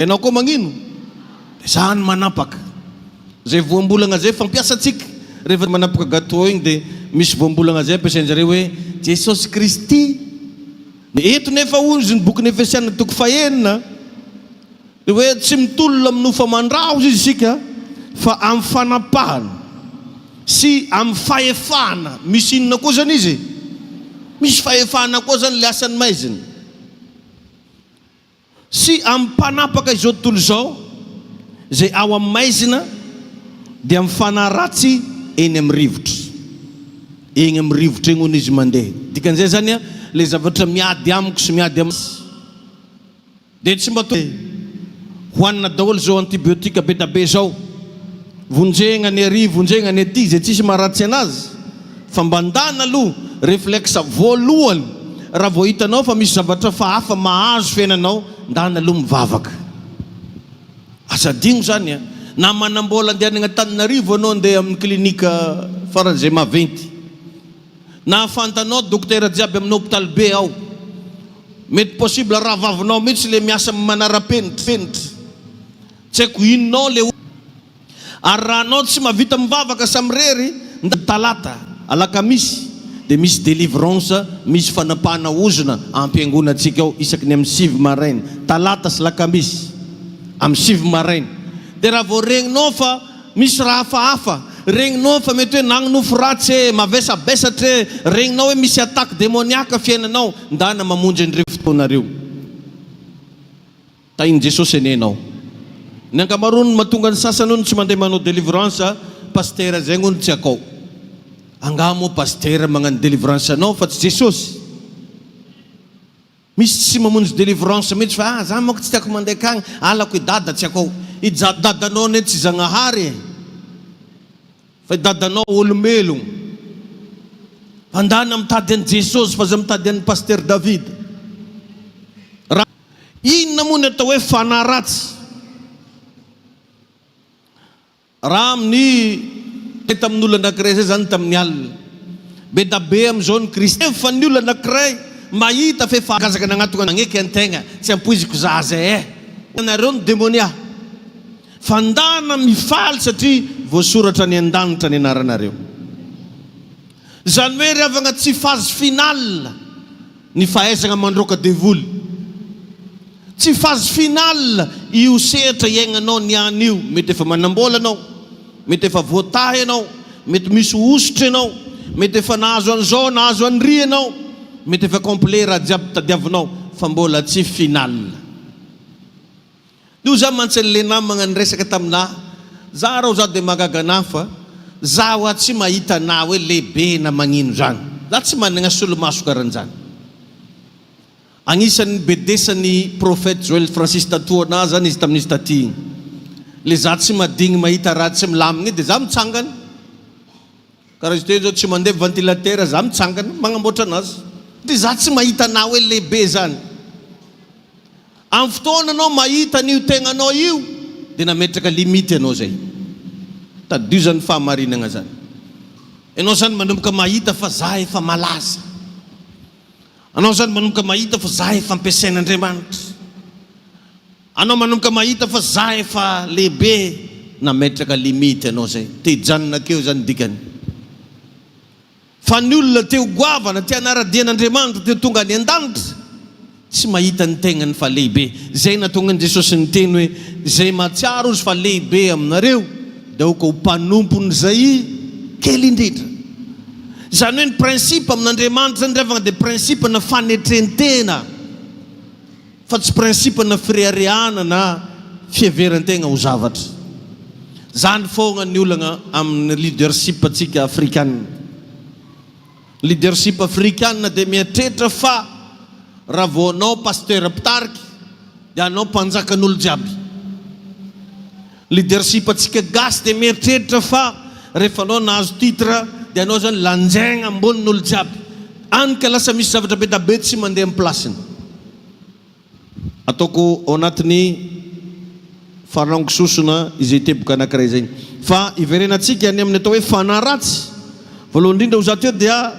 Ianao koa magnino? Zany manapaka. Zay voambolagna zay fampiasantsika. Rehefa manapaka gâteau igny dia misy voambolagna zay ampiasainjareo hoe Jesosy Kristy. Eto nefa ozy ny boky ny Efesiana toko fahenina dia hoe tsy mitolona amin'ny nofamandrao izy isika fa amin'ny fanapahana sy amin'ny fahefana. Misy inona koa zany izy? Misy fahefana koa zany le asany maiziny. Sy amin'ny mpanapaka izao tontolo izao zay ao amin'ny maizina dia amin'ny fanaratsy eny amin'ny rivotra. Eny amin'ny rivotra eny hono izy mandeha. Dikan'izay zany a le zavatra miady amiko sy miady amiko dia tsy mba hoanina daholo zao antibiotika be da be zao, vonjegna ny ary vonjegna ny aty zay tsisy maharatsy anazy, fa mba ndana aloha réflexe voalohany raha vao hitanao fa misy zavatra fa hafa mahazo fiainanao, ndana aloha mivavaka. Asadigno zany a, na manambola andehanana Antananarivo anao andeha amin'ny klinika faran'izay maventy, na afantanao dokotera jiaby amin'ny hôpital be ao, mety possible raha vavinao mitsy le miasa manara-penitry, tsy haiko inonao le ary raha anao tsy mavita mivavaka samrery, talata alakamisy dia misy délivrance, misy fanapahana ozona ampiangonatsika ao isaky ny amin'ny 7 maraina, talata sy lakamisy amin'ny 7 maraina. Dia raha vao regninao fa misy raha hafahafa, regninao fa mety hoe nagnonofo ratsy, mavesabesatra, regninao hoe misy attaque démoniaque fiainanao, ndana mamonjy andreo fotoanareo. Tahin Jesosy enenao. Ny ankamaroany mahatonga ny sasany hono tsy mandeha manao délivrance, pasteur zay hono tsy akao. Angamo pasteur magnano délivrance anao fa tsy Jesosy. Misy tsy mamonjy délivrance mihitsy fa za manko tsy tiako mandeha akagny, alako i dada tsy akao. I dadanao ne tsy Zagnahary fa dadanao olombelogno. Andana mitady an Jesosy fa za mitady an pasteur David. Inona moa ny atao hoe fanaratsy? Raha amin'ny tamin'olo anankiray zay zany tamin'ny alina be da be amin'izao ny Kristy fa ny olo anankiray mahita fe fagazaka nagnatona nagneky antegna tsy ampoiziko za zay nareo ny démonia fandana mifaly satria voasoratra ny an-danitra ny anaranareo. Zany hoe riavagna tsy phase finale ny fahaizana mandroaka devoly, tsy phase finale io sehatra iainanao niany io. Mety efa manambola anao, mety efa voatahy anao, mety misy osotra anao, mety efa nahazo an'izao nahazo an'ry anao, mety efa complet raha jiaby tadiavinao, fa mbola tsy finale. Io za mantsy le namagna ny resaka taminahy, za raha za dia magagana fa za hoa tsy mahita na hoe lehibe na magnino zany, za tsy manana solomaso karan'izany. Agnisan'ny bedesany prophète Joël Francis tatoana zany izy tamin'izy taty igny, le za tsy madigny mahita raha tsy milamigny dia za mitsangana. Karaha izy teo zao tsy mandeha ventilateur, za mitsangana magnamboatra anazy, dia za tsy mahita na hoe lehibe zany. Amin'ny fotoana anao mahita n'io tegnanao io dia nametraka limity anao zay. Tadio zany fahamarinana zany. Ianao zany manomboka mahita fa za efa malaza, anao zany manomboka mahita fa za efa ampiasain'Andriamanitra, anao manomboka mahita fa za efa lehibe, nametraka limity anao zay. Te hijanona keo zany dikany. Fa ny olona teo goavana te hanaradian'Andriamanitra teo tonga any an-danitra tsy mahita ny tegnany fa lehibe. Zay natonga ny Jesosy niteny hoe zay mahatsiaro izy fa lehibe aminareo daoka ho mpanompony zay kely indrindra. Zany hoe ny principe amin'Andriamanitra zany revana dia principe na fanetrentena, fa tsy principe na firehareana na fiheveran-tegna ho zavatra. Zany fogna ny olana amin'ny leadership atsika africaine. Leadership africaine dia mieritreritra fa raha vao anao pasteur pitariky dia anao mpanjakan'olo jiaby. Leadership atsika gasy dia mieritreritra fa rehefa anao nahazo titre dia anao zany lanjaigna ambonin'olo jiaby, anika lasa misy zavatra be da be tsy mandeha amin'ny plasiny. Ataoko ao anatin'ny farango-sosona izay teboka anankiray zay. Fa iverenatsika ny amin'ny atao hoe fanaratsy. Voalohany indrindra ho za teo dia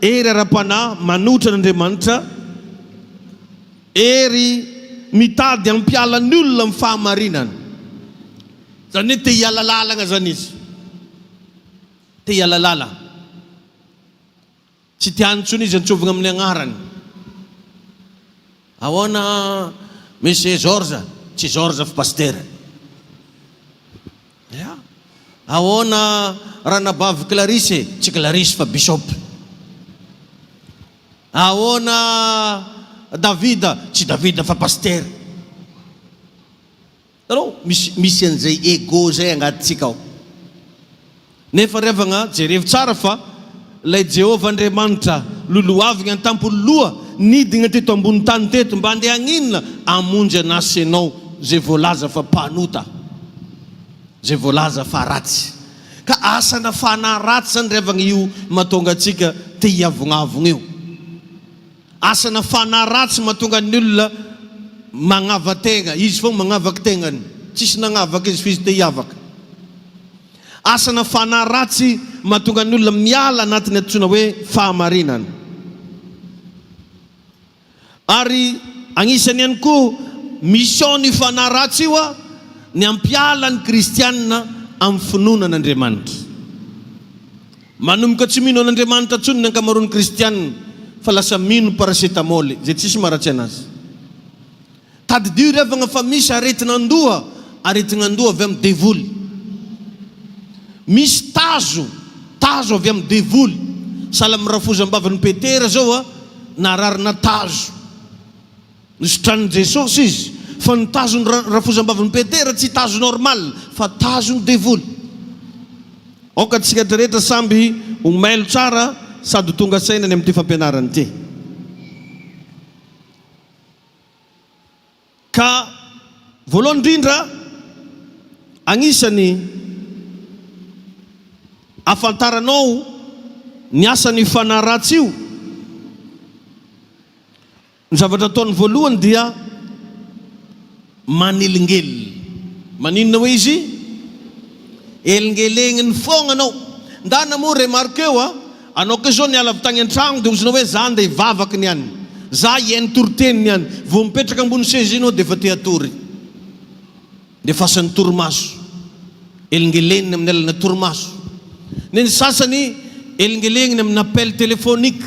ery ara-panahy manotra n'Andriamanitra, ery mitady ampialan'ny olona amin'ny fahamarinana. Zany hoe te hiala lalagna zany izy. Te hiala lalagna. Tsy tiany intsony izy antsovina amin'ny agnarany. Ahoana Monsieur George, tsy George fa pasteur. Ja. Ahoana Ranabavy Clarisse, tsy Clarisse fa bishop. Ahoana Davida, tsy Davida fa pasteur. Tanao, misy an'izay ego zay agnatintsika ao. Nefa revagna jerevy tsara fa lay Jehovah Andriamanitra loloavigna an-tampoloha nidigna teto ambony tany teto mba andeha agninona amonjy anasy anao zay voalaza fa panota, zay voalaza fa ratsy. Ka asana fanahy ratsy zany revagna io mahatonga atsika te hiavognaavogna io. Asana fanahy ratsy mahatonga ny olona magnava tegna, izy fogna magnavaky tegnany, tsisy nagnavaka izy fizy te hiavaka. Asana fanahy ratsy mahatonga ny olona miala anatin'ny antsoina hoe fahamarinana. Ary agnisany ihany koa mission ny fanahy ratsy io a ny ampiala ny kristianina amin'ny finoanan'Andriamanitra. Manomboka tsy mino an'Andriamanitra intsony ny ankamaroan'ny kristianina fa lasa mino paracetamol zay tsisy maharatsy anazy. Tadidio revagna fa misy aretin'andoha avy amin'ny devoly. Misy tazo avy amin'ny devoly. Sahala amin'ny rafozam-bavan'ny Petera zao a nararina tazo. Nisotran'i Jesosy izy fa ny tazony rafozam-bavan'ny Petera tsy tazo normal fa tazony devoly. Aoka tsika rehetra samby omailo tsara sady tonga sainany amin'ity fampianarany ity. Ka voalohany indrindra agnisany afantaranao ny asan'ny fanahy ratsy io, ny zavatra ataony voalohany dia manelingely. Maninona hoe izy? Elingeleniny fogna anao. Ndana moa remarque eo a, anao ke zao niala avy tagny an-tragno dia ozinao hoe za andeha hivavaky niany, za hiainy toriteniny niany, vao mipetraka ambony sezy anao dia efa te hatory, dia fasan'ny torimaso. Elingeleniny amin'ny alalana torimaso. Ny sasany elingeleniny amin'ny appel téléphonique.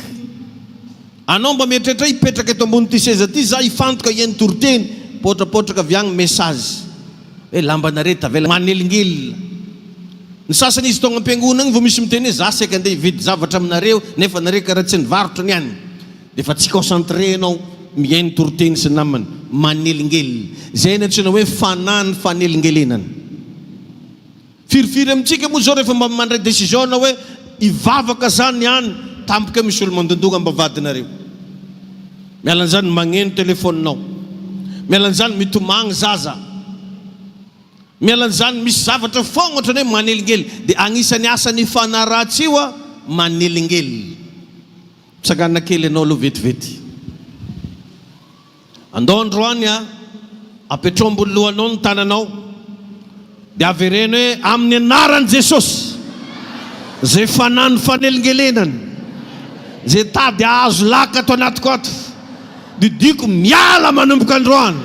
Anao mba mieritreritra hipetraka eto ambony ty seza ty, za hifantoka hiainy toriteny, potrapotraka avy agny message hoe lambanareo tavela manelingely. Ny sasany izy tonga am-piangonana vao misy miteny hoe za saika andeha hividy zavatra aminareo nefa nareo karaha tsy nivarotra niany, dia fa tsy concentré anao miainy toriteny sy namany, manelingely. Zay ny antsoina hoe fanahy ny fanelingelenana. Firifiry amintsika moa zao rehefa mba mandray décision na hoe hivavaka zany niany, tampoka misy olo mandondonga ambavadinareo. Mialan'izany magneno telefoninao, mialan'izany mitomagny zaza, mialan'izany misy zavatra fogna ohatrany hoe manelingely. Dia agnisan'ny asan'ny fanahy ratsy io a manelingely. Pisakana kely anao aloha vetivety. Andao androany a apetrao ambony lohanao ny tananao dia avereno hoe amin'ny anaran'i Jesosy zay fanahy ny fanelingelenany, zay tady azo laka ato anatiko ato, didiko miala manomboka androany.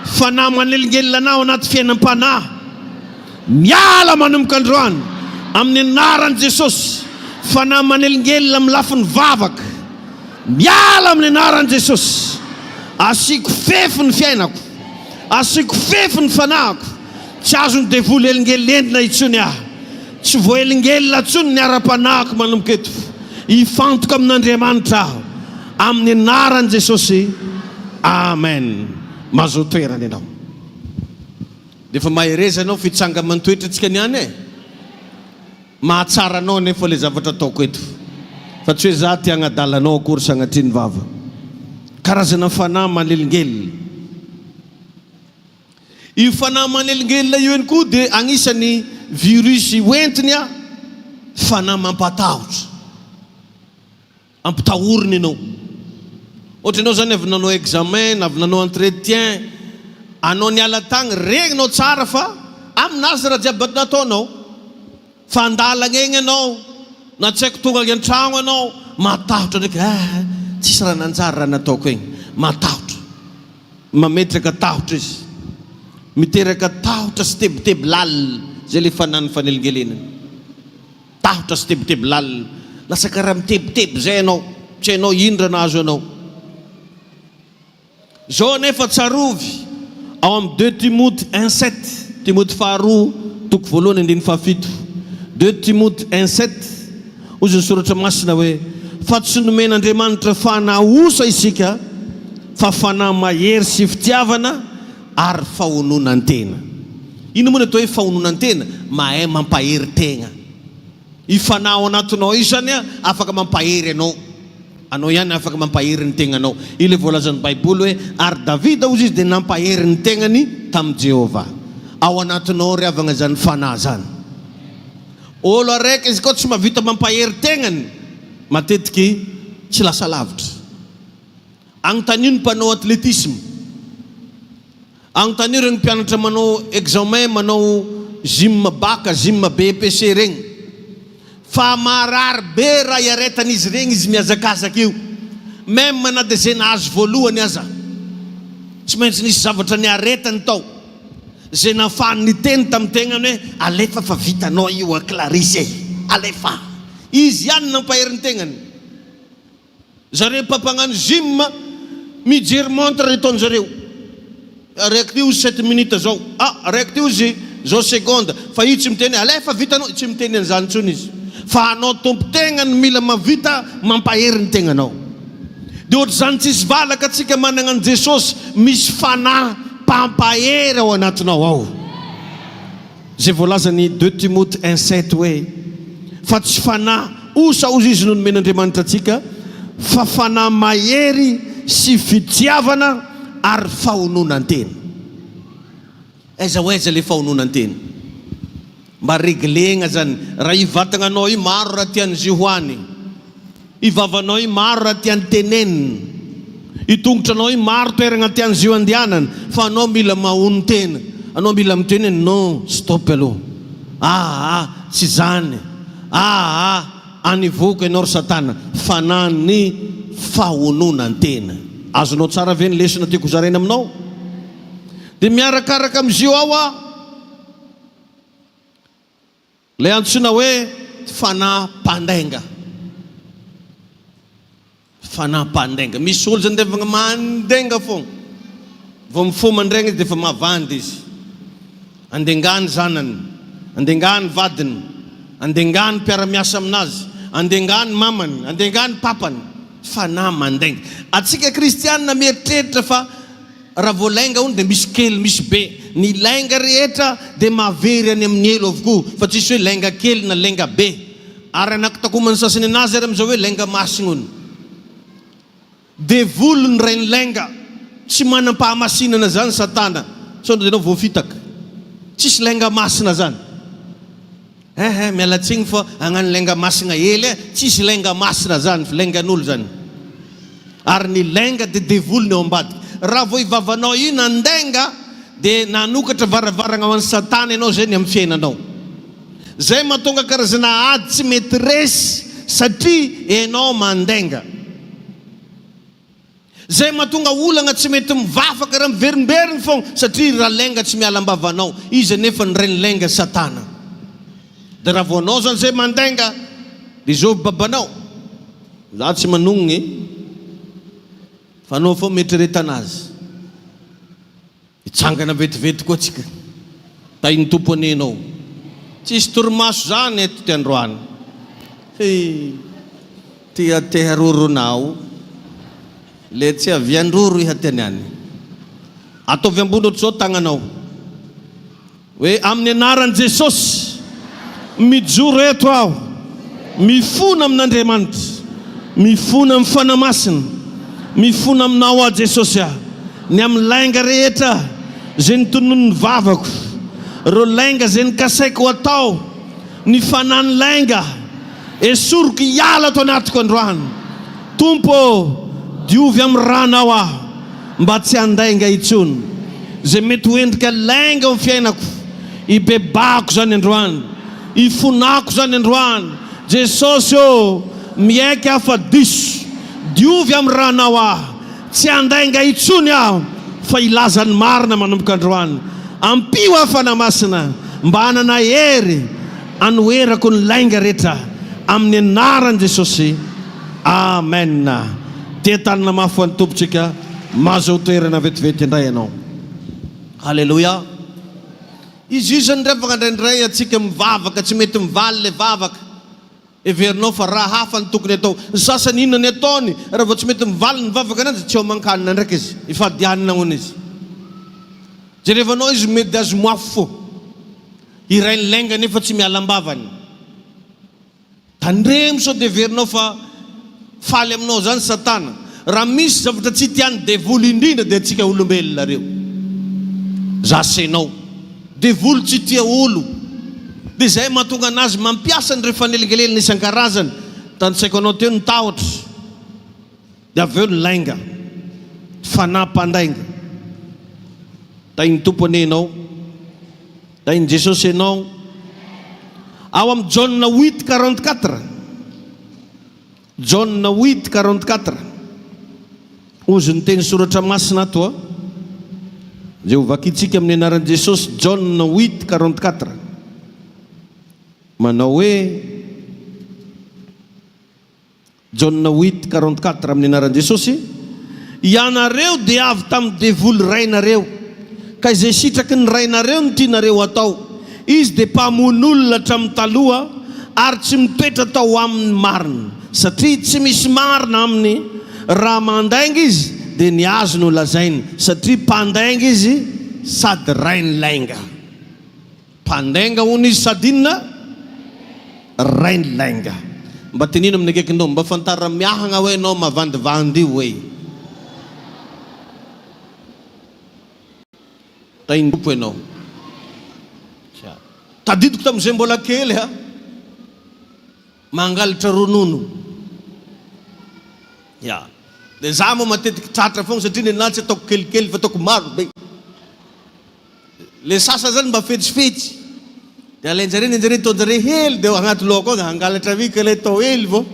Fanahy manelingelina anao anaty fiainam-panahy, miala manomboka androany amin'ny anaran'i Jesosy. Fanahy manelingelina amin'ny lafin'ny vavaka, miala amin'ny anaran'i Jesosy. Asiko fefy ny fiainako, asiko fefy ny fanahiko. Tsy azony devoly elingelenina intsony aho, tsy voelingelina intsony ny ara-panahiko manomboka eto. Hifantoka amin'Andriamanitra aho amin'ny anaran'i Jesosy. Amen. Mahazo toerana ianao. Dia efa mahereza anao fitsanga mantoetra antsika niany e. Mahatsara anao nefa le zavatra ataoko eto, fa tsy hoe za ty agnadalanao akory sanatria ny vava. Karazana fanahy manelingelina. Io fanahy manelingelina io ihany koa dia agnisan'ny virus hoentiny a fanahy mampatahotra, ampitahorina ianao. Ohatra ianao zany avy nanao examen, avy nanao entretien, anao niala tagny, regninao tsara fa aminazy raha jiaby nataonao. Fa andalagna egny anao, na tsy haiko tonga an-tragno anao, matahotra ndraiky, tsisy raha nanjary raha nataoko egny, matahotra. mametraka tahotra izy, miteraka tahotra sy tebotebo lalina, zay le fanany fanelingelenany. Tahotra sy tebotebo lalina, lasa karaha mitebotebo zay ianao, tsy hainao indra nahazo anao. Zao nefa tsarovy ao amin'ny 2 Timothée 1:7, Timothée faharoa toko voalohany andiny fahafito, 2 Timothée 1:7, ozy ny soratra masina hoe fa tsy nomen'Andriamanitra fanahosa isika fa fanahy mahery sy fitiavana ary fahononan-tena. Ino moa ny atao hoe fahononan-tena? Mahay mampahery tegna. I fanahy ao anatinao io zany afaka mampahery anao, anao ihany afaka mampahery ny tegnanao. Ile voalazan'ny Baiboly hoe ary Davida ozy izy dia nampahery ny tegnany tamin'i Jehovah. Ao anatinao ry avagna zany fanahy zany. Olo araiky izy koa tsy mahavita mampahery tegnany, matetiky tsy lasa lavitra. Agnontany ny mpanao atletisme, agnontany ireny mpianatra manao examen, manao gym baka, gym BEPC regny, fa marary be raha iaretan'izy regny izy miazakazaka io. Même na dia zay nahazo voalohany aza, tsy maintsy nisy zavatra niaretany tao, zay nafahany niteny tamin'ny tegnany hoe alefa fa vitanao io a Clarisse, alefa. Izy ihany nampahery ny tegnany. Zareo mpampagnano gym mijery montre ataony zareo, araiky io 7 minutes zao, araiky io izy zao seconde, fa io tsy miteny alefa vitanao, tsy miteny an'izany intsony izy. Fa anao tompo tegnany mila mavita mampahery ny tegnanao. Dia ohatr'izany tsisy valaka atsika manana an' Jesosy, misy fanahy mpampahery ao anatinao ao. Zay voalazany 2 Timothée 1:7 hoe fa tsy fanahy osa ozy izy no nomen'Andriamanitra atsika, fa fanahy mahery sy fitiavana ary fahononan-tena. Aiza ho aiza le fahononan-tena? Mba reglena zany, raha i vatagnanao io maro raha tiany zihoany, i vavanao io maro raha tiany tenenina, i tongotranao io maro toerana tiany zio andianana, fa anao mila mahono tena, anao mila miteny non, stop aloha, tsy zany, anivoka ianao ry Satana. Fanany fahononan-tena. Azonao tsara ve ny lesona tiako zaraina aminao? Dia miarakaraka am'zio ao le antsoina hoe fanahy mpandainga. Fanahy mpandainga. Misy olo zany dia mandainga foagna, vao mifo mandraigna izy dia efa mavandy izy, andengany zanany, andengany vadiny, andengany mpiara-miasa aminazy, andengany mamany, andengany papany. Fanahy mandainga. Atsika kristianina mieritreritra fa raha voalainga ony dia misy kely misy be. Ny lainga rehetra dia mahavery any amin'ny elo avokoa, fa tsisy hoe lainga kely na lainga be. Ary anakitakomany sasany anazy ary amin'izao hoe lainga masina ony. Dia volony ray ny lainga, tsy manam-pahamasinana zany Satana, sao dia anao voafitaka. Tsisy lainga masina zany. Mialatsigny fa agnano lainga masina hely, tsisy lainga masina zany, fa laingan'olo zany. Ary ny lainga dia devolony ao ambadika. Raha vao ivavanao io nandainga, dia nanokatra varavarana ho an'ny Satana ianao zay ny amin'ny fiainanao. Zay mahatonga karazana ady tsy mety resy satria ianao mandainga. Zay mahatonga olana tsy mety mivafaka raha miverimberiny foagna satria raha lainga tsy mialam-bavanao. Izy nefa ny reny lainga Satana. Dia raha vao anao zany zay mandainga, dia zao babanao, za tsy manonony, fa anao foa mieritrereta anazy. Itsangana vetivety koa tsika, tahin'ny tompony anao. Tsisy torimaso zany eto ty androany. Tia teharoronao, le tsy aviandroro iha teniany. Ataovy ambony ohatr'izao tagnanao, hoe amin'ny anaran'i Jesosy mijoro eto aho, mifona amin'Andriamanitra, mifona amin'ny fanahy masina, mifona aminao a Jesosy aho. Ny amin'ny lainga rehetra zay nitonony ny vavako, ro lainga zay nikasaiko atao, ny fanany lainga esoroko hiala ato anatiko androany. Tompo, diovy amin'ny ranao aho mba tsy handainga intsony. Zay mety hoendrika lainga amin'ny fiainako, ibebako zany androany, ifonako zany androany. Jesosy miaiky aho fa diso, diovy amin'ny ranao aho, tsy handainga intsony aho, fa ilazany marina manomboka androany. Ampio hafana masina mba hanana hery anoherako ny lainga rehetra amin'ny anaran'i Jesosy. Amen. Tia tanana mafy ho an'ny tompontsika, mahazo toerana vetivety indray ianao. Halleluja. Izy io zany revaka indraindray atsika mivavaka, tsy mety mivaly le vavaka. Everinao fa raha hafa ny tokony atao. Ny sasany inona ny ataony raha vao tsy mety mivaly ny vavaka anazy, tsy homan-kanina ndraiky izy, ifadihanina hono izy. Jerevanao izy mety azo moafo fo, iray ny lainga nefa tsy mialambavany. Tandremo sao dia everinao fa faly aminao zany Satana. Raha misy zavatra tsy tiany devoly indrindra dia atsika olombelona reo. Zasenao devoly tsy tia olo, dia zay mahatonga anazy mampiasa ny rehefa nelegelelina isan-karazany. Tantsaiko anao teo ny tahotra, dia avy eo ny lainga, fanampandainga. Tainy tompony ianao, tainy Jesosy ianao. Ao amin'ny Jauna 8:44, Jauna 8:44 ozy ny teny soratra masina ato. Zay ho vakitsika amin'ny anaran'i Jesosy. Jauna 8:44 manao hoe, Jauna 8:44 amin'ny anaran'i Jesosy: ianareo dia avy tamin'ny devoly rainareo, ka izay sitraky ny rainareo ny tianareo atao. Izy dia mpamono'olona hatramin'ny taloha ary tsy mitoetra tao amin'ny marina, satria tsy misy marina aminy. Raha mandainga izy dia ny azo no lazainy, satria mpandainga izy sady rainy lainga. Mpandainga hono izy sady inona? Rainy lainga. Mba tinino amin'ny akaikinao, mba fantara miahagna hoe anao mavandivandy io hoe. Tainy tompo ianao. Tadidiko tamin'izay mbola kely mangalatra ronono. Ya. Dia za moa matetiky tratra foana satria nenahy tsy ataoko kelikely fa ataoko maro be. Le sasa zany mba fetsifetsy, dia alainjare nenjare taonjare hely, dia agnaty lohako ao hangalatra vika ilay tao hely vao.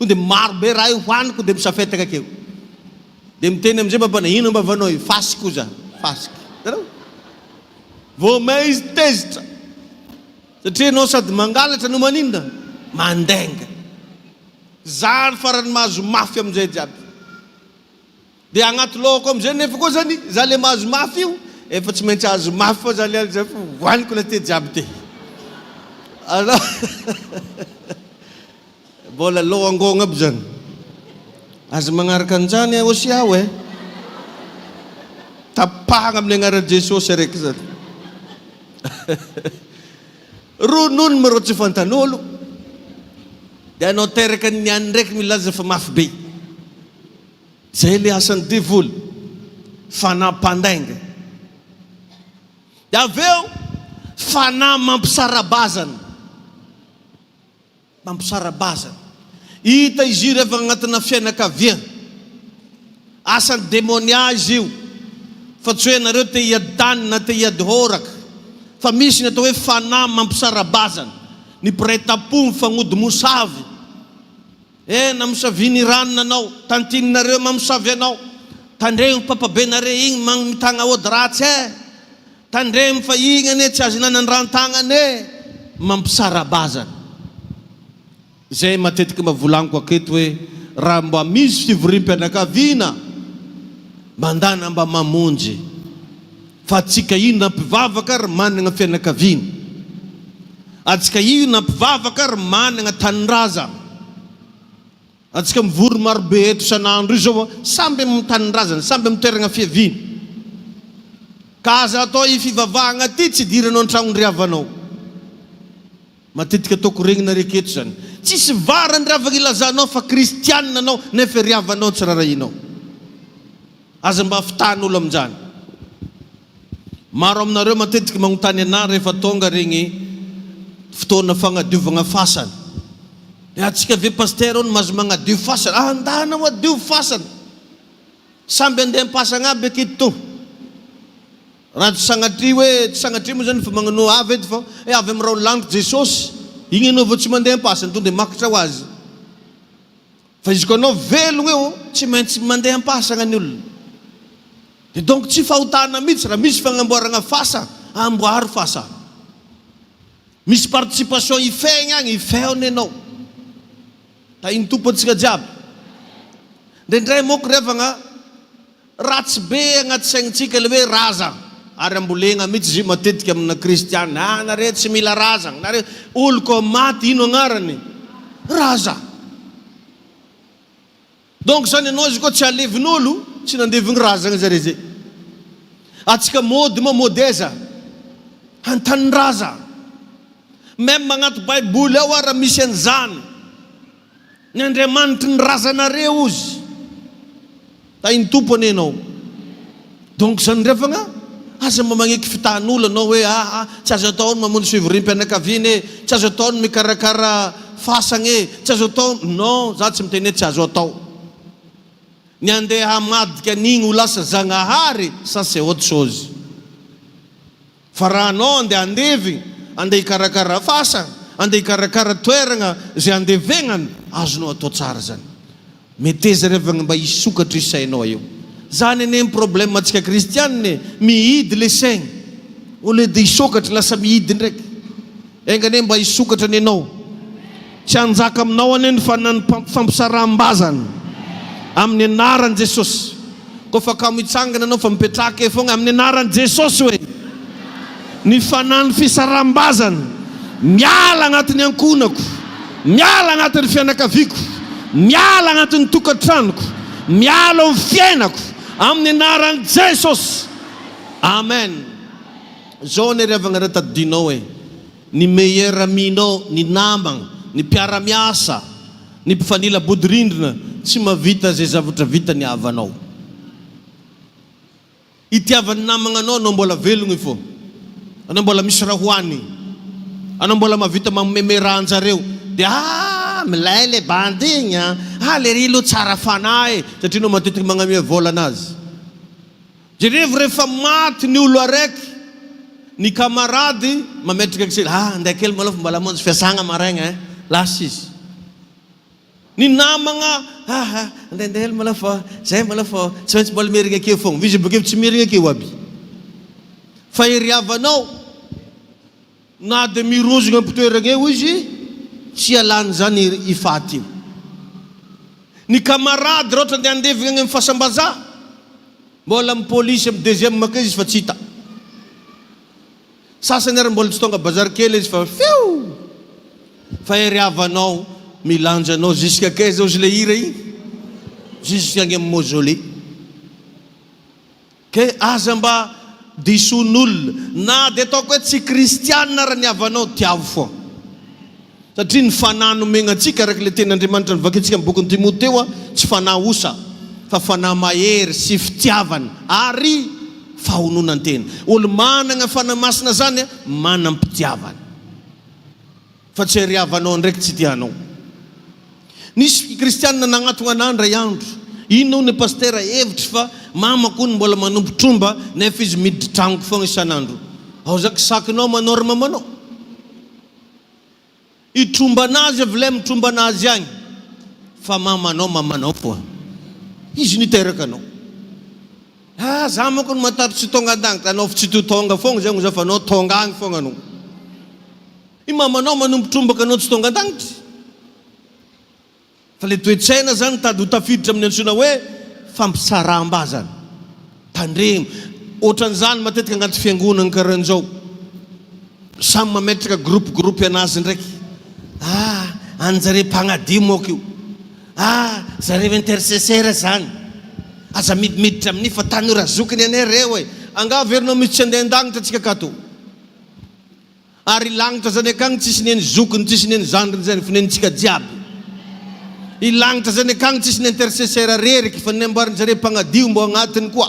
Dia maro be raha io hoaniko dia misafetaka keo. Dia miteny amin'izay babana, ino mba vanao io? Fasika koza, fasika. Hitanao? Vao may izy tezitra, satria anao sady mangalatra no maninona? Mandainga. Zany farany mahazo mafy amin'izay jiaby. Dia agnaty lohako amin'izay nefa koa zany, za le mahazo mafy io, efa tsy maintsy azo mafy fa za le azo hoaniko le te jiaby te. Alors mbola lohangogna aby zany. Azo magnaraka an'izany aussi aho e. Tapahagna amin'ny agnaran'i Jesosy araiky zany. Ronono marô tsy fantan'olo, dia anao teraka ny any ndraiky milaza fa mafy be. Zay le asan'ny devoly, fanampandainga. Dia avy eo fanahy mampisarabazana. Mampisarabazana. Hita izy io rehefa agnatina fianakavia. Asan'ny démonia izy io. Fa tsy hoe nareo te hiady tany na te hiady horaka, fa misy ny atao hoe fanahy mampisarabazana. Ny mpiray-tampo mifagnody mosavy. Na mosaviny ranona anao, tantininareo mamosavy anao. Tandremo papabenareo igny mitagna ody ratsy tandremo fa igny ane tsy azo nanan-dran-tagnany mampisarabazana. Zay matetiky mba volagniko aketo hoe raha mba misy fivorim-pianakaviana, mandana mba mamonjy. Fa atsika io nampivavaka ary manana fianakaviana. Atsika io nampivavaka ary manana tanindraza. Atsika mivory marobe eto isan'andro io zao samby amin'ny tanindrazana, samby amin'ny toerana fiaviana. Ka aza atao i fivavahagna ty tsy diranao an-tragno ndriavanao. Matetika ataoko regnina reketo zany. Tsisy varany riavana ilazanao fa kristianina anao nefa riavanao tsy rarahinao. Aza mba afitan'olo amin'izany. Maro aminareo matetiky magnontany anahy rehefa tonga regny fotoana fagnadiovagna fasana. Atsika ve paster ono mahazo magnadio fasana? Andana ho adio fasana. Samby andeha ampasagna aby aketo. Raha tsy sagnatria hoe tsy sagnatria moa zany fa magnano avy edy fa avy amin'ny raha laniko Jesosy, igny anao vao tsy mandeha ampasana tonga dia makatra ho azy. Fa izy koa anao velogna eo tsy maintsy mandeha ampasagna ny olona. Dia donc tsy fahotana mihitsy raha misy fagnamboarana fasa, amboary fasa. Misy participation ifeigna agny, ifeony ianao. Tahiny tompo antsika jiaby. Ndraindray moko revagna ratsy be agnaty saignintsika le hoe raza. Ary ambolegna mihitsy izy matetika amina kristiana. Nareo tsy mila razana. Nareo olo ko maty ino agnarany? Raza. Donc zany ianao izy koa tsy alevin'olo, tsy nandevigny razana zare zay. Atsika mody moa modeza, antanin raza. Même magnaty Baiboly ao raha misy an'izany. Ny Andriamanitry ny razanareo izy. Tahiny tompony ianao. Donc zany revagna aza mamagneky fitahan'olo anao hoe tsy azo atao ny mamonjy fivorim-pianakaviana, tsy azo atao ny mikarakara fasana, tsy azo atao. Non, za tsy miteny hoe tsy azo atao. Ny andeha hamadika an'igny ho lasa zagnahary, ça c'est autre chose. Fa raha anao andeha andevy, andeha hikarakara fasa, andeha hikarakara toerana zay andevegnany, azonao atao tsara zany. Meteza revagna mba hisokatra isainao eo. Zany ane problème atsika kristianina, mihidy le saigny. Au lieu de hisokatra lasa mihidy ndraiky. Engane mba hisokatra ny anao. Tsy hanjaka aminao ane ny fampisaram-bazana amin'ny anaran'i Jesosy. Koa fa kamo hitsangana anao fa mipetraka e fogna amin'ny anaran'i Jesosy hoe ny fanany fisaram-bazana miala agnatin'ny ankonako, miala agnatin'ny fianakaviako, miala agnatin'ny tokantranoko, miala amin'ny fiainako amin'ny anaran'i Jesosy. Amen. Zao ny revagna raha tadidinao hoe ny meilleur aminao, ny namagna, ny mpiara-miasa, ny mpifanila bodirindrina tsy mavita zay zavatra vita ny havanao. Itiavany namagna anao mbola velogny fô. Anao mbola misy raha hoany. Anao mbola mavita mameme raha anjareo. Dia milay le bandy igny le rilo tsara fanahy satria anao matetika magnamia vola anazy. Jereo rehefa maty ny olo araiky, ny kamarady mametraka kisely, andeha kely maloha fa mbala monjy fiasagna maraigna lasa izy. Ny namagna andeha hely maloha fa zay maloha fa tsy maintsy mbola merigna akeo fogna. Vizy bakeo tsy merigna akeo aby. Fa eriavanao na de mirozogna ampitoeragna eo izy, tsy alany zany ifaty io. Ny kamarady raha ohatra andeha andevigna amin'ny fahasambaza, mbola amin'ny polisy amin'ny deuxième maka izy fa tsy hita. Sasany ary mbola tsy tonga bazary kely izy fa feo. Fa eriavanao milanjanao jusqu'à 15 zao le hira igny, jusqu'à amin'ny mausolée. Ke aza mba dison'olona na de ataoko hoe tsy kristianina raha ny havanao tiavo foa. Satria ny fanahy nomegna antsika araka le ten'Andriamanitra nivakintsika amin'ny bokin'ny Timoteo, tsy fanahy osa fa fanahy mahery sy fitiavana ary fahononan-tena. Olo managna fanahy masina zany manam-pitiavana. Fa tsy eriavanao ndraiky tsy tianao. Nisy kristianina nagnatona an'andra andro. Ino ny pastera hevitry fa mamako ny mbola manompo tromba nefa izy miditra tragnoko fogna isan'andro. Ao zaka sakinao manorma manao. I tromba anazy avy mitromba anazy agny. Fa mamanao foa. Izy niteraka anao. Za mako ny mataro tsy tonga an-dangitra. Anao tsy tonga fogna zay za fa anao tonga agny fogna anao. I mamanao manompo trombaka anao tsy tonga an-dangitra. Fa le toetsaina zany tady ho tafiditra amin'ny antsoina hoe fampisaram-bazana. Tandremo. Ohatran'izany matetika agnaty fiangonana karahan'izao. Samy mametraka groupe anazy ndraiky. Anjare mpagnadi moka io. Zareo intercesseur zany. Aza midimiditra amin'ny fa tany razokiny anay reo e. Angavy erinao misy tsy andeha an-danitra atsika akato. Ary lagnitra zany akagny tsisy neny zokiny, tsisy neny zandriny zany fa nenitsika jiaby. I lagnitra zany akagny tsisy ny intercesseur reriky fa namboarin-jareo mpagnadio mbo agnatiny koa.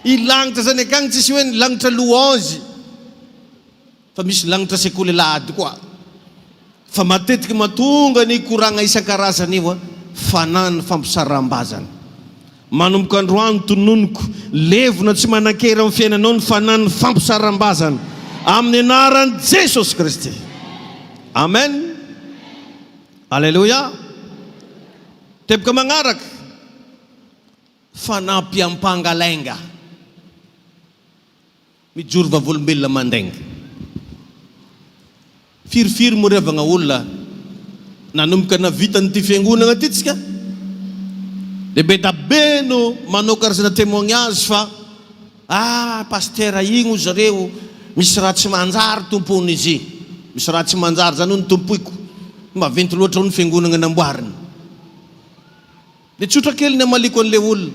I lagnitra zany akagny tsisy hoe ny lagnitra louange fa misy lagnitra sekolelady koa. Fa matetika matonga ny koragna isan-karazany io fanany fampisaram-bazana. Manomboka androany tononoko levona tsy manan-kera amin'ny fiainanao ny fanany fampisaram-bazana amin'ny anaran'i Jesosy Kristy. Amen. Alléluia. Teboka magnaraka fanampiampangalenga mijoro vavolombelona mandainga firifiry mo revagna olona nanomboka navita nyity fiangonana ty tsika lehibe da be no manao karazana témoignage fa paster igny o zareo misy raha tsy manjary tompony izy misy raha tsy manjary zany ho ny tompoiko mba venty loatra ho ny fiangonana namboariny le tsotra kely ny amaliko an'le olona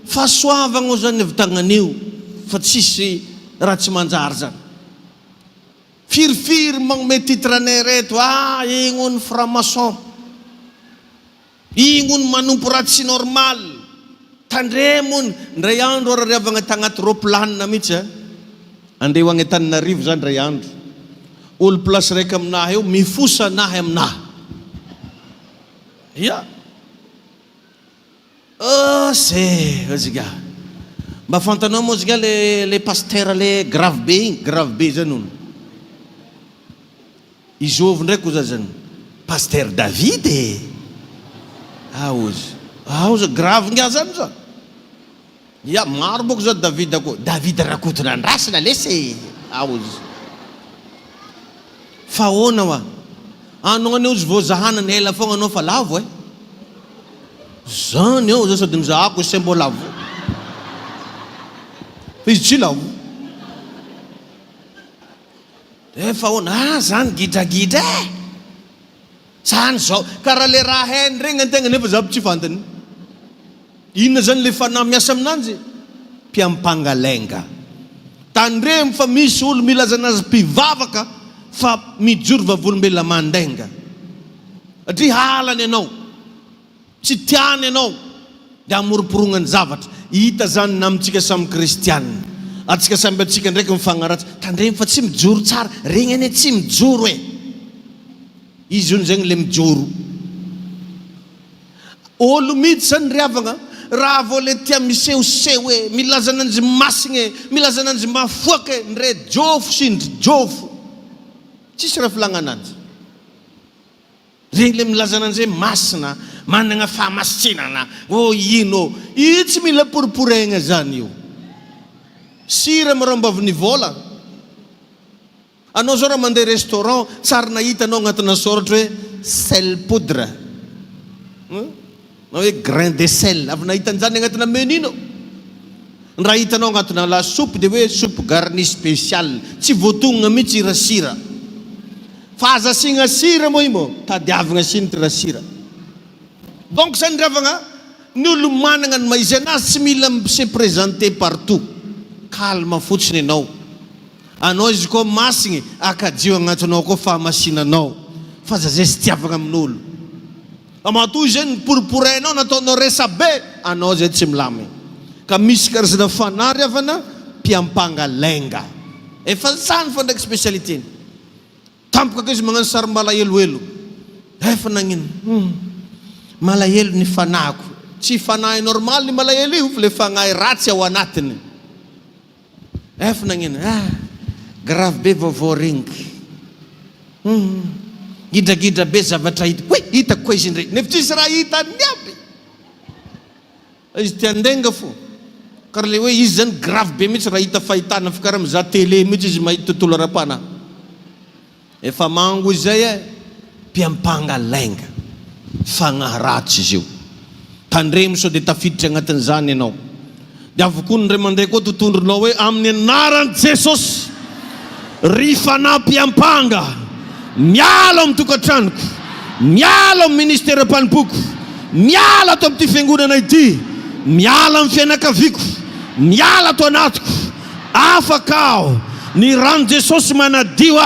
fahasoavagna o zany avitagnan'io fa tsisy raha tsy manjary zany firifiry magnome titranay reto igny o ny franc-maçon igny o ny manompo raha tsy normal tandremony ndray andro arariavagna tagnaty roplanina mihitsy andeha ho agny Antananarivo zany ray andro olo place raiky aminahy eo mifosa nahy aminahy zika mba fantanao moa zika le paster le grave be igny grave be zany ono izy ovy ndraiky oza zany paster David aozy grave nga zany za maro boko zao David ako David rakotona andrasina lesy aozy fa ahoana wa anao anao izy voazahana ny ela fogna anao fa lavo zany eo zao sady mizahako sy mbo lavo fa izy tsy lavo fa ahoana zany gidragidra zany zao karaha le raha hainy regny antegna nefa zaho tsy fantany inona zany le fanahy miasa aminanjy mpiampangalenga tandremo fa misy olo milaza anazy mpivavaka fa mijoro vavolombelona mandainga satria halany ianao tsy tiany ianao dia amoroporonany zavatra hita zany namitsika samy kristianina atsika samby atsika ndraiky mifagnaratsy tandremo fa tsy mijoro tsara regny ane tsy mijoro izy io zegny le mijoro olo mihitsy zany riavagna raha vao le tia misehoseho milaza ananjy masigny milaza ananjy mafoaky ndre jofo sindry jofo tsisy raha filagna ananjy regny le milaza ananjy masina managna fahamasitsinana ino io tsy mila poriporegna zany io sira marao mba avy nivola anao zao raha mandeha restaurant tsara nahita anao agnatina soratra hoe sel poudre na hoe grain de sel avy nahita an'izany agnatina menino raha hitanao agnatina la soupe dia hoe soupe garni spécial tsy voatonogna mihitsy irasira fa aza asigna sira moa imo tadiavagna siny ty rasira donc zany ravagna ny olo managna ny maizy anazy tsy mila se présenter partout calme fotsiny anao izy koa masigny akadio agnatinao koa fahamasinanao fa zay sy tiavagna amin'olo amatoy zany poriporainao nataonao resa be anao zay tsy milamy ka misy karazana fanahy riavana mpiampangalenga efa zany fa ndraiky spécialité tampoka ka izy magnano sary malaheloelo efa nagnino malahelo ny fanahiko tsy fanahy normal ny malahelo io fa le fanahy ratsy ao anatiny efa nagnino grave be vaovao regniky gidragidra be zavatra hita hoe hitako koa izy ndray nefa tsisy raha hitany aby izy tiandenga fo karaha le hoe izy zany grave be mihitsy raha hita fahitana fa karaha mizaha télé mihitsy izy mahita tontolo ara-pana efa mango izay mpiampangalenga fanahy ratsy izy io tandremo sao dia tafiditra agnatin'izany ianao dia avokoa ny ray mandeha koa totondronao hoe amin'ny anaran'i Jesosy ry fanahy mpiampanga miala amin'ny tokantranoko miala amin'ny ministera mpanompoako miala ato amin'ity fiangonana ity miala amin'ny fianakaviako miala ato anatiko afaka aho ny rano Jesosy manadio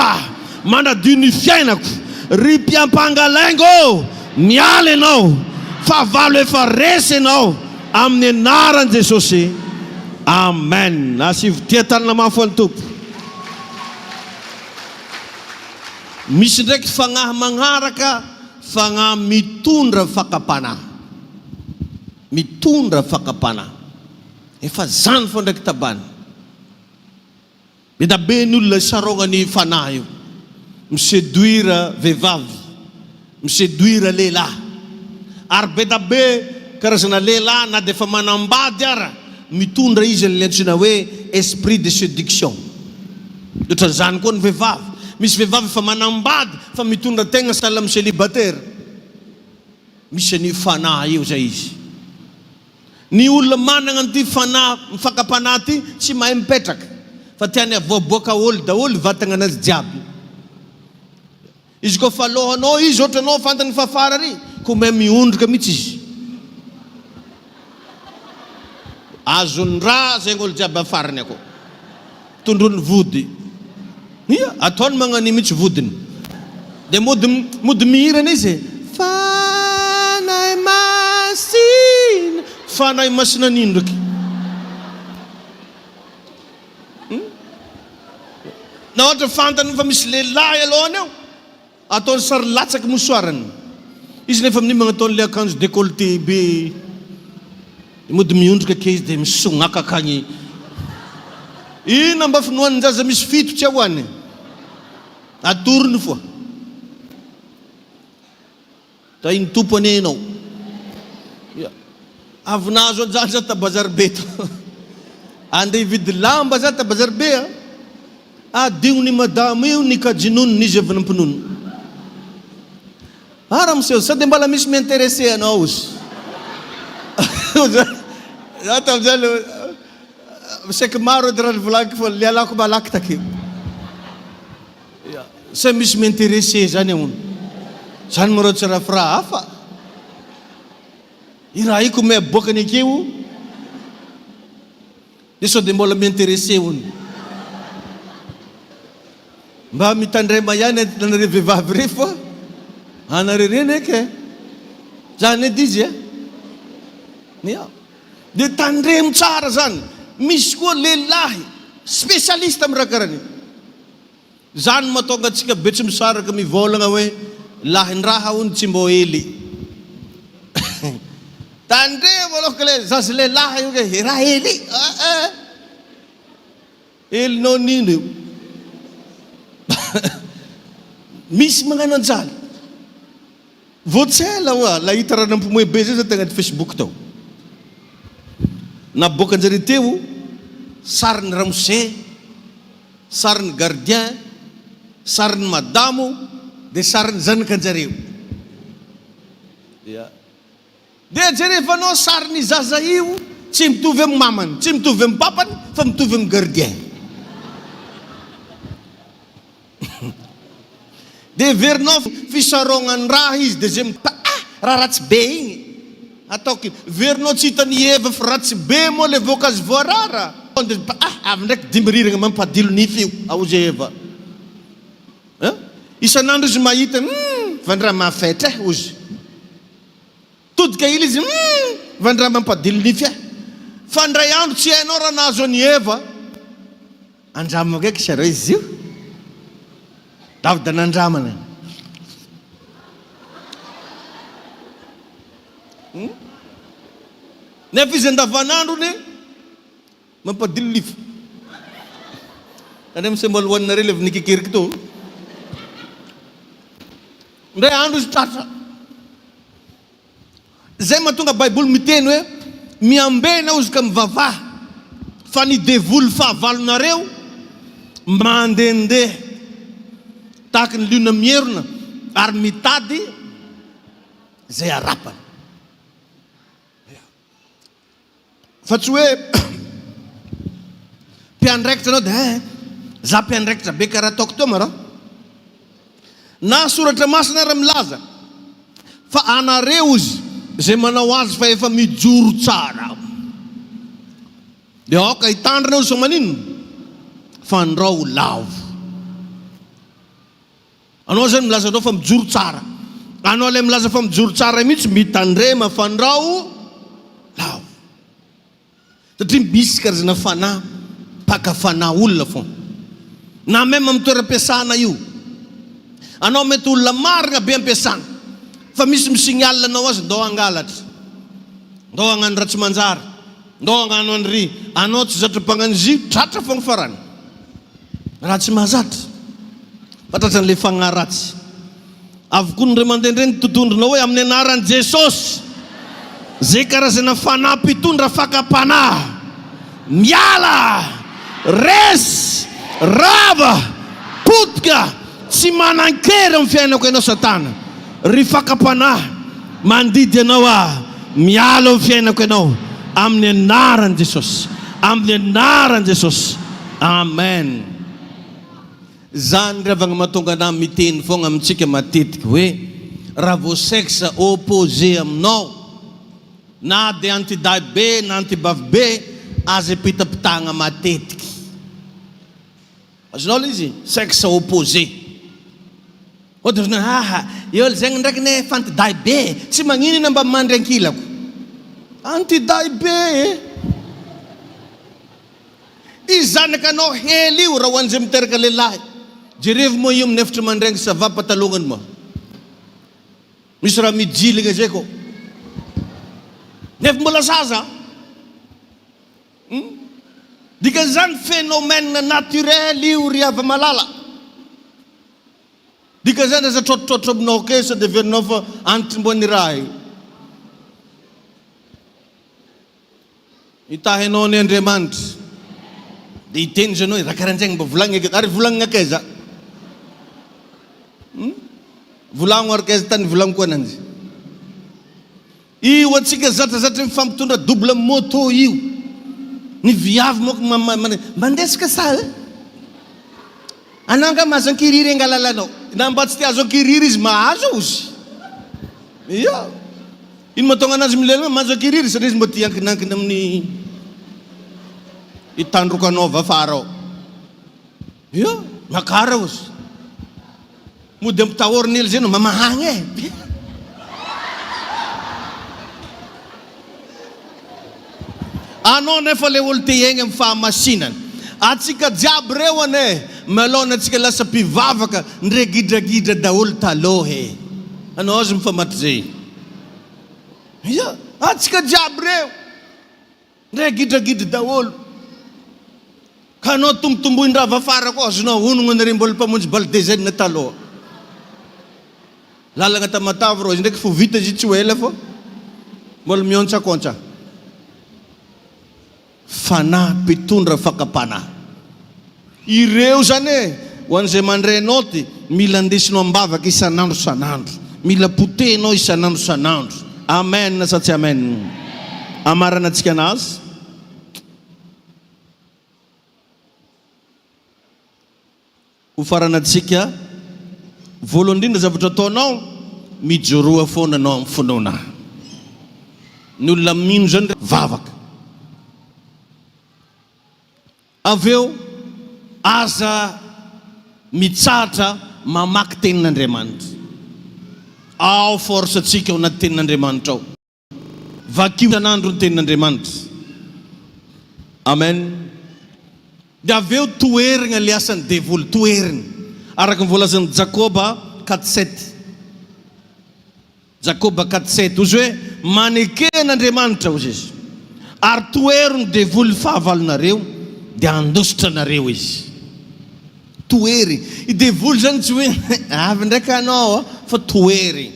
manadio ny fiainako ry mpiampangalengo miala ianao fa valo efa resy ianao amin'ny anaran'i Jesosy amen asivotia tanana mafo any tompo misy ndraiky fagnahy magnaraka fagnahy mitondra fakapanahy efa zany fo ndraiky tabany be da be ny olona sarognany fanahy io miséduire vehivavy miséduire lehilahy ary be da be karazana lehilahy na dia efa manambady ara mitondra izy le antsoina hoe esprit de séduction. Ohatran'izany koa ny vehivavy. Misy vehivavy efa manambady fa mitondra tegna sahala amin'ny célibataire. Misy ny fanahy eo zay izy. Ny olona manana an'ity fanahy mifakapanahy ty tsy mahay mipetraka fa tiany avoaboaka olo daholo vatagna anazy jiaby. Izy koa fa lohanao izy ohatranao fantany fa fara ry ko mahay miondrika mihitsy izy. Azony raha zay olo jiaby afarany ako. Tondrony vody. Ia, ataony magnani mihitsy vodiny. Dia mody mihirana izy. Fanahy masina. Fanahy masina nindraky. Na ohatra fantany fa misy lehilahy alohany eo, ataony sary latsaky mosoarany. Izy nefa amin'ny magnataony le akanjo décolleté be. Mody miondrika ke izy dia misognaka akagny. Ina mba finoan'ny zaza misy fito tsy ahoany. Atorony foa. Ta iny tompony enao. Avy nahazo an'izany za ta bazary be to. Andeha hividy lamba za ta bazary be a. Adigny madamo io ny kajinono n'izy avy nampinono. Ara miseho sady mbala misy m'intéressé anao izy. Za tam'izany saika maro edy raha volagiko fa lialako malaky takeo. Sa misy m'intéressé zany amono. Zany marao tsy raha fra hafa. I raha iko me aboakany akeo. Dia sao dia mbola m'intéressé hono. Mba mitandrema ihany anare vehivavy re fa anare reny eky. Zany edy izy e. Dia tandremo tsara zany. Misy koa lehilahy spécialiste amin'ny raha karany. Zany mahatonga antsika be tsy misaraka mivolagna hoe lahin-draha hono tsy mbô ely. Tandremo alohaka le zaza lehilahy io ke raha ely. Elinao nino io. Misy magnano anjany. Voatsela hoa la hita raha nampomoe be zay za tegna anaty Facebook tao. Naboaka anjare teo sariny ramose, sariny gardien, sariny madamo, dia sariny zanakanjareo. Dia jerefanao sariny zaza io tsy mitovy amin'ny mamany, tsy mitovy amin'ny papany, fa mitovy amin'ny gardien. Dia verinao fisarognany raha izy dia zay raha ratsy be igny ataoko iny. Verinao tsy hitany Eva fa ratsy be moa le voankazo voarara. Avy ndraiky dimirirana mampadilo nify io aozy Eva. Isan'andro izy mahita vandraha mahafetra ozy. Todika ila izy vandraha mampadilo nify. Fa ndray andro tsy hainao raha nahazo any Eva. Andramako eky sareo izy io. Davida nandramana. Nefa izy andavanandro ny mampadilo nify. Any amin'izay mbola hoaninareo le nikikeriky to. Ndray andro izy tratra. Zay mahatonga Baiboly miteny hoe miambena ozy ka mivavaha fa ny devoly fahavalonareo mandendeha tahaka ny liona mierona ary mitady zay arapany. Fa tsy hoe mpiandraikitra anao dia za mpiandraikitra be karaha ataoko teo marao. Na soratra masina raha milaza fa anareo izy zay manao azy fa efa mijoro tsara. Dia aoka hitandrina io sa manino fandrao lavo. Anao zany milaza anao fa mijoro tsara. Anao le milaza fa mijoro tsara mihitsy mitandrema fandrao lavo. Satria misy karazana fanahy mpaka fanahy olona foana. Na même amin'ny toeram-piasana io. Anao mety olona marina be ampiasana fa misy misignale anao azy ndao hangalatra, ndao hagnano ratsy manjary, ndao hagnano an'ry. Anao tsy zatra mpagnano izy tratra fogna farany. Ratsy mahazatra. Fatratra an'le fagnahy ratsy. Avokoa ndray mandeha ndray ny totondronao hoe amin'ny anaran'i Jesosy. zay karazana fanampitondra fakapanahy miala resy rava potika tsy manan-kery amin'ny fiainako ianao satana ry fakapanahy mandidy anao miala amin'ny fiainako ianao amin'ny anaran'i Jesosy, amin'ny anaran'i Jesosy, amen. Zany ravagna mahatonga anahy miteny foagna amintsika matetika hoe raha vao sexe opposé aminao na dia antidahy be na antibavy be aza pitapitagna matetiky. Azonao izy sexe opposé. Ohatra zany io zegny ndraiky ne fantidahy be tsy magnino mba mandry ankilako. Antidahy be izanakanao hely io raha hoan'izay miteraka lehilahy. Jerevy moa io amin'ny efatra mandraigny ça va patalongany moa. Misy raha mijilagna zay ko. Nefa mbola zaza. Dika zany phénomène naturel io ry avy malala. Dika zany aza trotrotra aminao ke sa devenao fa antimboan'ny raha io. Itahinao ny Andriamanitra. Dia iteny zany hoe raha karahan'izay mba volagnina ary volagnina akaiza. Volagno arkaiza tany volagno koa ananjy. Io atsika zatrazatra mifampitondra double moto io. Ny viavy moa mandesika sa anao nga mahazo ankiriry angalalanao. Na mba tsy te azo ankiriry izy mahazo izy. Ia. Ino mahatonga anazy milelana mahazo ankiriry satria izy mba tia ankinankina amin'ny itandrokanao avy afara ao. Ia, makara izy. Mody ampitahoriny ely zay no mamahagny e. Anao nefa le olo te hiaigna amin'ny fahamasinana. Atsika jiaby reo ane malona atsika lasa mpivavaka ndre gidragidra daholo taloha e. Anao azy mifamatra zay. Ia, atsika jiaby reo ndre gidragidra daholo. Ka anao tombotombohin-draha avy afara koa azonao honogna nare mbola mpamonjy baldezaina taloha. Lalagna tamatavy rô izy ndraiky fo vita izy tsy ho ela fô mbola miontsakôntsa. Fanahy mpitondra fakapanahy. Ireo zany e ho an'izay mandray naoty mila andesinao ambavaka isan'andro san'andro, mila potehinao isan'andro san'andro. Amen sa tsy amen? Amarana antsika anazy. Ho faranantsika voalohany indrindra zavatra ataonao mijoroa foana anao amin'ny finoana. Ny olona mino zany vavaka. Aveo aza mitsatra mamaky tenin'Andriamanitra. Ao force atsika ao anaty tenin'Andriamanitra ao. Vakio isan'andro ny tenin'Andriamanitra. Amen. Dia aveo toerigna le asan'ny devoly, toerigna. Araka ny voalazan'i Jakoba 4:7. Jakoba 4:7 ozy hoe maneken'Andriamanitra ozy izy. Ary toeriny devoly fahavalonareo dia andositra nareo izy. Toery. I devoly zany tsy hoe avy ndraika anao fa toery.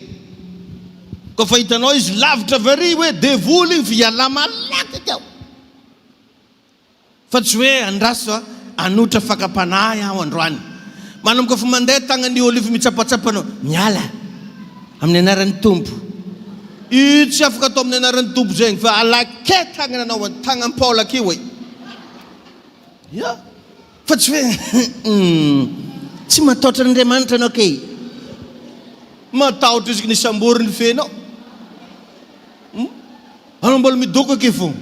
Ko fa hitanao izy lavitra vary hoe devoly fiala malaky tao. Fa tsy hoe andraso anotra fakapanahy aho androany. Manomboka fa mandeha tagnany olo efa mitsapatsapanao miala amin'ny anaran'ny tompo. I tsy afaka atao amin'ny anaran'ny tompo zegny fa alake tagnananao tagnan-Paola akeo e. Ya. Fa tsy hoe tsy matahotra Andriamanitra anao ke. Matahotra izy nisamboriny fenao. Anao mbola midoko ke fô.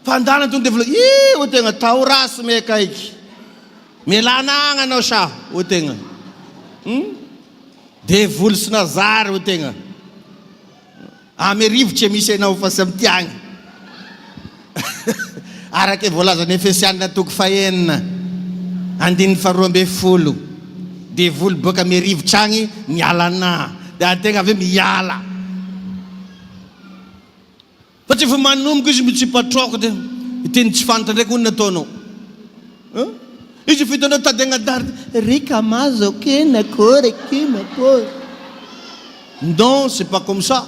Fa andana tonga dia vola ho tegna tao rasy me kaiky. Melanagna anao sa ho tegna. Devoly sy nazary ho tegna. Ame rivotra misy anao fa sy amitiagna. Araka voalazan'ny Efesianina 4:9 andininy 12. Devoly boka ame rivotra agny mialana. Dia tegna avy miala. Fa tsy fa manomboka izy tsy patroko dia iteny tsy fantatra ndraiky hono nataonao. Izy fitanao tady agnadary rika mazo ok nakore ki makore. Non, c'est pas comme ça.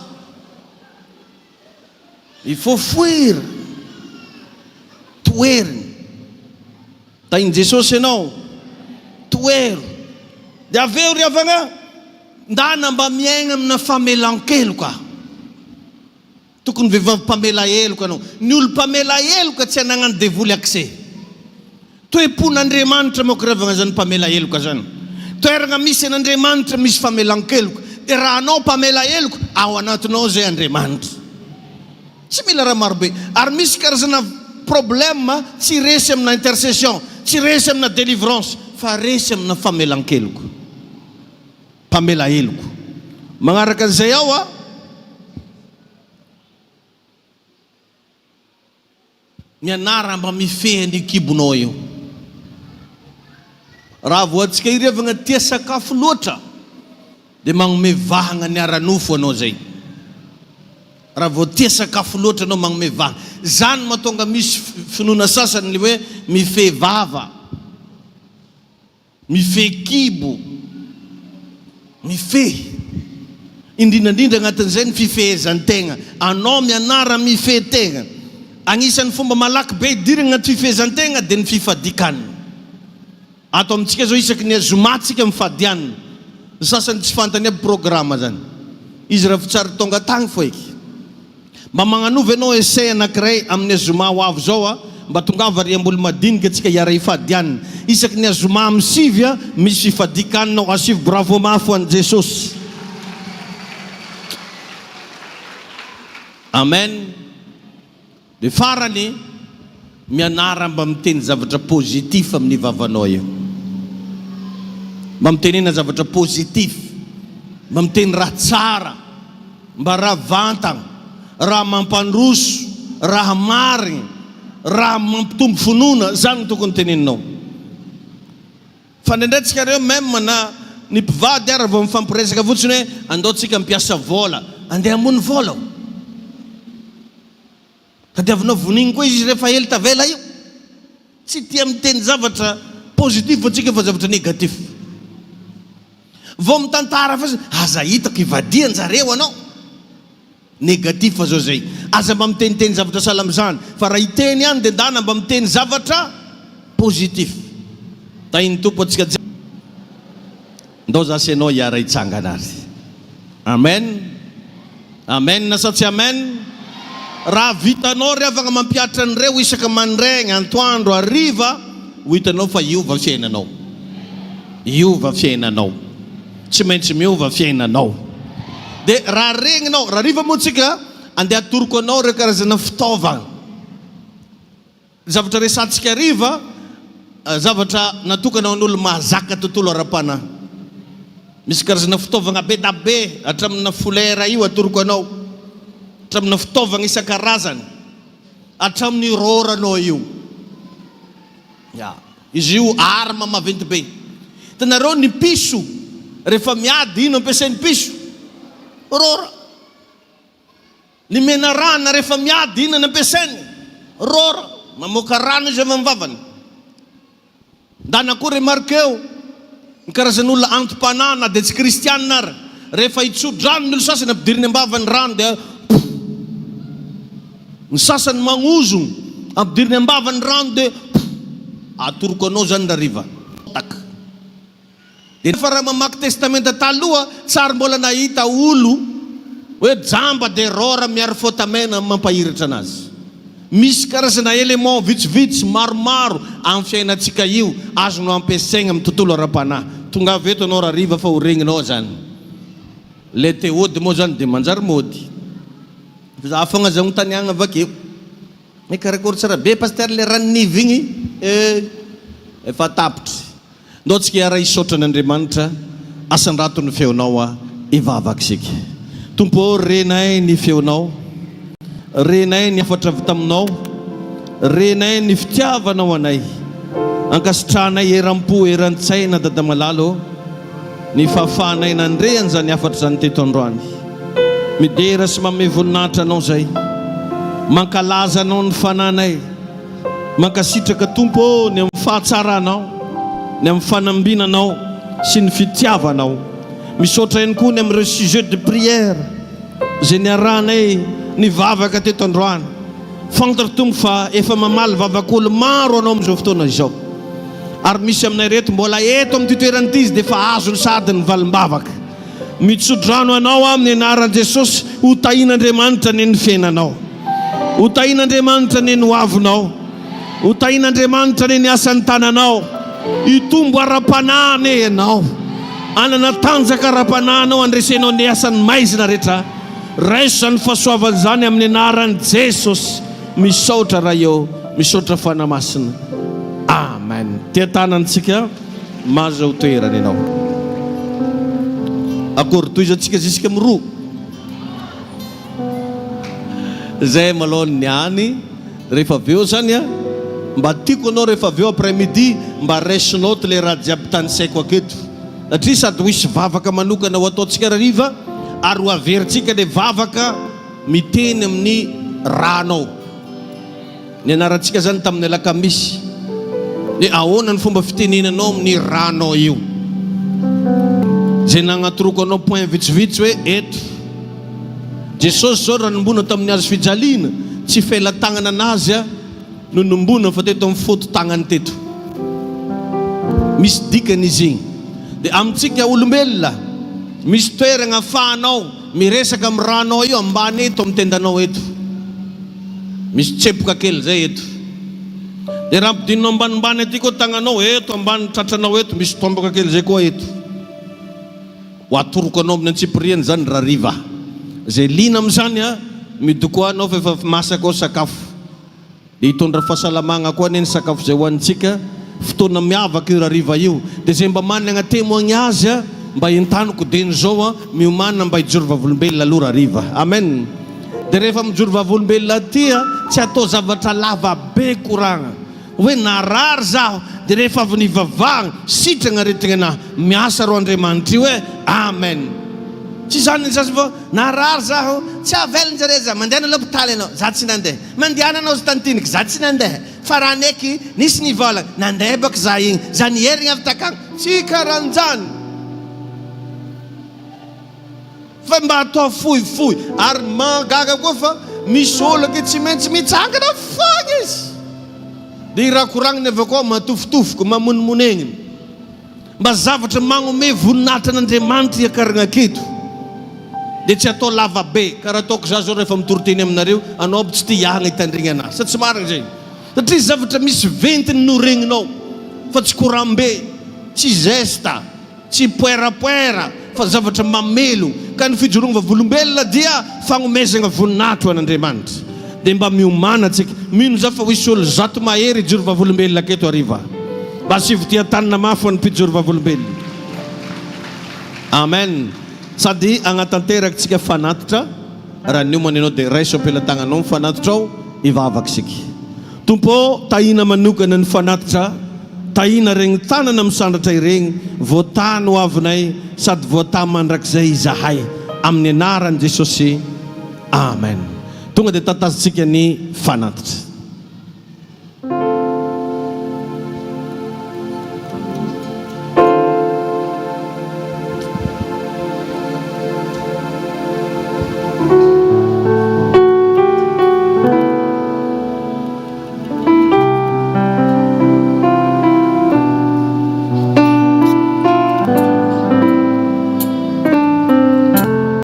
Il faut fuir toeriny tainy Jesosy ianao toero de aveo ry avagna ndana mba miaigna amina famelan-keloka tokony vehivavy mpamela heloka anao ny olo mpamela heloka tsy anagnano devoly accès toe-pon'Andriamanitra moa ravagna zany mpamela heloka zany toeragna misy an'Andriamanitra misy famelan-keloka de raha anao mpamela heloka ao anatinao zay Andriamanitra tsy mila raha marobe ary misy karazana problème tsy resy amina intercession tsy resy amina délivrance fa resy amina famelan-keloko mpamela heloko magnaraka an'izay ao mianara mba mifehy kibonao io raha voantsika irevagna tia sakafo loatra de magnome vahagna ny aranofo anao zay raha vao tia sakafo loatra anao magnome vahagna zany mahatonga misy finoana sasany le hoe mifehy vava mifehy kibo mifehy indrindrandrindra agnatin'izay ny fifehezan-tegna anao mianara mifehy tegna agnisan'ny fomba malaky be idiragna anaty fifehezan-tegna de ny fifadikanina ato amintsika zao isaky ny azomatsika mifadianina ny sasany tsy fantany aby programma zany izy raha fitsary tonga tagny fo eky mba magnanova anao essai anankiray amin'ny azoma ho avy zao mba tongava riam-bolo madinika atsika hiara ifadianina isaky ny azoma amin'ny sivy misy fifadikanina asivy bravo mafo an Jesosy amen de farany mianara mba miteny zavatra positif amin'ny vavanao io mba mitenena zavatra positif mba miteny raha tsara mba raha vantagna raha mampandroso raha marigny raha mampitombo fonona zany tokony teneninao fa ndraindraitsika reo même na ny mpivady ary vao mifampiresaka fotsiny hoe andao tsika mpiasa vola andeha ambony vola tadiavinao vonigny koa izy rehefa hely tavela io tsy tia miteny zavatra positif atsika fa zavatra négatif vao mitantara fa aza hitako ivadian-jareo anao négatif zao zay aza mba miteniteny zavatra salamizany fa raha hiteny ihany de ndana mba miteny zavatra positif tainy tompo atsika ndao zasy anao hiara hitsangana azy amen amen na sa tsy amen raha vitanao ry avagna mampiatra an'ireo isaka mandraigna antoandro hariva ho hitanao fa iova fiainanao iova fiainanao tsy maintsy miova fiainanao de raha regninao raha riva moa tsika andeha atoroko anao reo karazana fitaovagna zavatra resantsika riva zavatra natokana an'olo mahazaka tontolo ara-panahy misy karazana fitaovagna be da be hatramina folera io atoroko anao hatramina fitaovagna isan-karazany hatramin'ny roranao io izy io arma maventy be hitanareo ny piso rehefa miady ino ampiasain'ny piso rora ny mena rana rehefa miady ino nampiasainy rora mamoaka rano izy avy mivavany ndana koa remarkeo ny karazan'olona antom-panana de tsy kristianina ary rehefa hitsodrano ny olo sasany ampidiriny ambavany rano de ny sasany magnozo ampidiriny ambavany rano de atoroko anao zany ndariva tak de fa raha mamaky testamenta taloha tsary mbola nahita olo hoe jamba de rora miary fotamena mampahiratra anazy misy karazana élément vitsivitsy maromaro amin'ny fiainantsika io azonao ampiasaigna amin'ny tontolo ara-panahy tonga veto anao raha riva fa ho regninao zany le te ody moa zany de manjary mody za fogna zagny taniagna avakeo karakory tsara be paster le ranonivy igny efa tapitry ndao tsika hiara hisaotra an'Andriamanitra asan-rato ny feonao ivavaka sika tompo renay ny feonao renay ny afatra avy taminao renay ny fitiavanao anay ankasitranay eram-po eran-tsaina dada malalo ny fahafahanay nandreany zany afatra zany teto androany midera sy mame voninahitra anao zay mankalaza anao ny fananay mankasitraka tompo ny amin'ny fahatsaranao ny amin'ny fanambinanao sy ny fitiavanao misaotra ihany koa ny amin'ireo sujet de prière zay ny arahanay ny vavaka teto androany. Fantatra tompo fa efa mamaly vavak'olo maro anao amin'izao fotoana izao. Ary misy aminay reto mbola eto amin'ny toerana ity izy dia efa azony sady ny valim-bavaka. Mitsodrano anao amin'ny anaran'i Jesosy, ho tahian'Andriamanitra ny fiainanao. Ho tahian'Andriamanitra ny hoavinao. Ho tahian'Andriamanitra ny asan'ny tananao. Hitombo ara-panahy ianao. Anana tanjaka ara-panahinao andresenao ny asan'ny maizina rehetra. Raiso izany fahasoavana izany amin'ny anaran'i Jesosy. Misaotra raha eo, misaotra fanamasina. Amen. Tia tanantsika mahazo toerana ianao. Akory toizantsika zisika amin'ny roa. Zay maloha niany rehefa aveo zany a, mba tiako anao rehefa aveo après midi mba raisinao le raha jiaby tany saiko aketo. Satria sady misy vavaka manokana ho ataontsika hariva ary ho averintsika le vavaka miteny amin'ny ranao. Ny anarantsika zany tamin'ny alakamisy. Dia ahoana ny fomba fitenenanao amin'ny ranao io? Zay nagnatoroko anao point vitsivitsy hoe eto. Jesosy zao raha nombona tamin'ny hazo fijaliana, tsy fela-tagnana anazy no nombona fa teto amin'ny foto-tagnany teto. Misy dikany izy igny. Dia amintsika olombelona, misy toerana ahafahanao miresaka amin'ny ranao io ambany eto amin'ny tendanao eto. Misy tsepoka kely zay eto. Dia raha ampidinao ambanimbany aty koa tagnanao eto, ambany tratranao eto, misy tomboka kely zay koa eto. Ho atoroko anao amin'ny antsipiriany zany raha riva. Zay lina amin'izany midoko anao fa efa masaka ao sakafo. Dia hitondra fahasalamagna koa ny sakafo zay hoanitsika. Fotoana miavaka io raha riva io. Dia zay mba manana témoignage mba entaniko deny zao miomana mba hijoro vavolombelona aloha raha riva. Amen. Dia rehefa mijoro vavolombelona aty tsy atao zavatra lava be koragna. Hoe narary zaho dia rehefa avy nivavahana sitrana retigna anahy. Miasa ro Andriamanitra io hoe amen. Tsy zany sasy fa narary zaho tsy avelany zare za mandeha na l'hôpitaly ianao, za tsy nandeha. Mandeha nanao sy tantiniky, za tsy nandeha. Fa raha neky nisy nivolagna nandeha baka za igny, za niherigna avy takagny. Tsy karan'izany. Fa mba atao fohifohy ary magaga koa fa misy olo ke tsy maintsy mitsangana fogna izy. Dia raha koragniny avy koa matofitofiko mamonomonegniny. Mba zavatra magnome voninahitra an'Andriamanitra hiakarana aketo. Dia tsy atao lava be. Karaha ataoko za zao rehefa mitoriteny aminareo, anao tsy tia hiahana hitandrigna anahy. Sa tsy marina zay. Satria zavatra misy ventiny no regninao. Fa tsy korambe, tsy zesta, tsy poerapoera, fa zavatra mamelo. Ka ny fijoroagna vavolombelona dia fagnomezana voninahitra an'Andriamanitra. Dia mba miomana antsika. Mino za fa misy olo zato mahery hijoro vavolombelona aketo hariva. Mba sivitia tanana mafy ny mpijoro vavolombelona. Amen. Sady agnatanteraka tsika fanatitra raha niomana ianao dia raiso ampelantagnanao mifanatitra ao hivavaka isika. Tompo tahina manokana ny fanatitra, tahina regny tanana misandratra ireny, voatany ho avinay sady voatany mandrakizay izahay amin'ny anaran'i Jesosy. Amen. Tonga dia tatazotsika ny fanatitra.